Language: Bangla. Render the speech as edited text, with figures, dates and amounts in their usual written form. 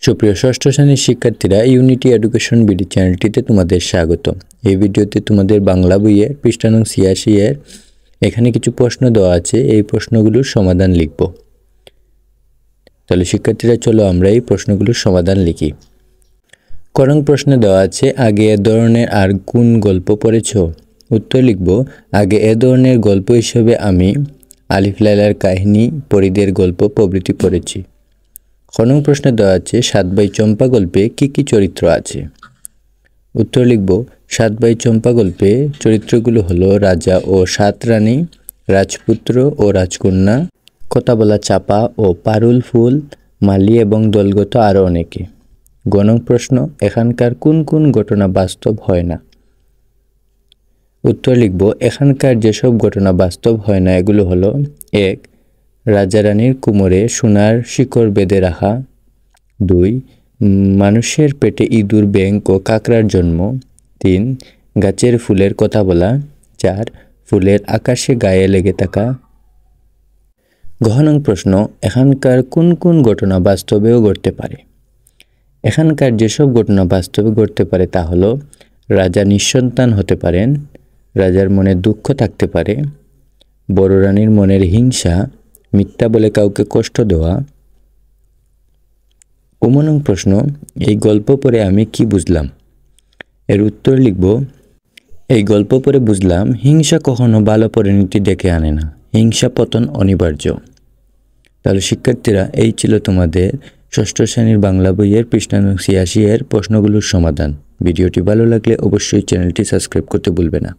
সুপ্রিয় ষষ্ঠ শ্রেণীর শিক্ষার্থীরা, ইউনিটি এডুকেশন বিডি চ্যানেলটিতে তোমাদের স্বাগত। এই ভিডিওতে তোমাদের বাংলা বইয়ের পৃষ্ঠা নং ৮৬ এর এখানে কিছু প্রশ্ন দেওয়া আছে, এই প্রশ্নগুলোর সমাধান লিখব। তাহলে শিক্ষার্থীরা চলো আমরা এই প্রশ্নগুলোর সমাধান লিখি। করং প্রশ্নে দেওয়া আছে, আগে এ ধরনের আর কোন গল্প পড়েছ? উত্তর লিখব, আগে এ ধরনের গল্প হিসেবে আমি আলিফ লায়লার কাহিনী, পরীদের গল্প প্রভৃতি পড়েছি। খনং প্রশ্নে দেওয়া আছে, সাত ভাই চম্পা গল্পে কি কি চরিত্র আছে? উত্তর লিখব, সাত ভাই চম্পা গল্পে চরিত্রগুলো হলো রাজা ও সাত রানী, রাজপুত্র ও রাজকন্যা, কথা বলা চাপা ও পারুল ফুল, মালি এবং দলগত আরও অনেকে। গণং প্রশ্ন, এখানকার কোন কোন ঘটনা বাস্তব হয় না? উত্তর লিখব, এখানকার যেসব ঘটনা বাস্তব হয় না এগুলো হলো: ১. রাজা রানীর কোমরে সোনার শিকড় বেঁধে রাখা। ২. মানুষের পেটে ইঁদুর, ব্যাঙ ও কাকড়ার জন্ম। ৩. গাছের ফুলের কথা বলা। ৪. ফুলের আকাশে গায়ে লেগে থাকা। গহনং প্রশ্ন, এখানকার কোন কোন ঘটনা বাস্তবেও ঘটতে পারে? এখানকার যেসব ঘটনা বাস্তবে ঘটতে পারে তা হলো: রাজা নিঃসন্তান হতে পারেন, রাজার মনে দুঃখ থাকতে পারে, বড় রানীর মনের হিংসা, মিথ্যা বলে কাউকে কষ্ট দেওয়া। উমনং প্রশ্ন, এই গল্প পড়ে আমি কি বুঝলাম? এর উত্তর লিখব, এই গল্প পড়ে বুঝলাম হিংসা কখনো ভালো পরিণতি ডেকে আনে না, হিংসা পতন অনিবার্য। তাহলে শিক্ষার্থীরা, এই ছিল তোমাদের ষষ্ঠ শ্রেণীর বাংলা বইয়ের পৃষ্ঠা নং ৮৬ এর প্রশ্নগুলোর সমাধান। ভিডিওটি ভালো লাগলে অবশ্যই চ্যানেলটি সাবস্ক্রাইব করতে ভুলবে না।